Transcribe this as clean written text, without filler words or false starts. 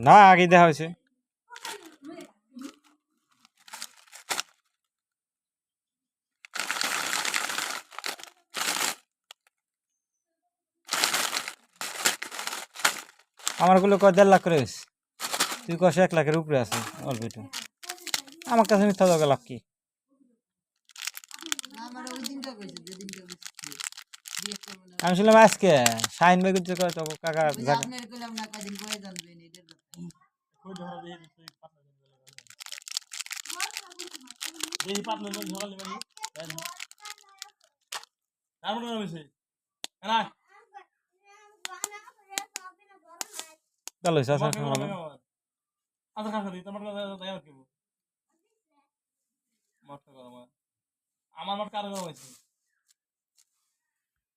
না আগে দেখা হয়েছে আমার গুলো কয় 1.5 লাখ করে হয়েছে তুই কষ 1 লাখের উপরে আছে অল্প একটু আমার কাছে মিথ্যা দরকার লাভ কি আমি শুনলাম আজকে শাহিন ভাই করছে কয় তো কাকা চলো আমার কারো হয়েছে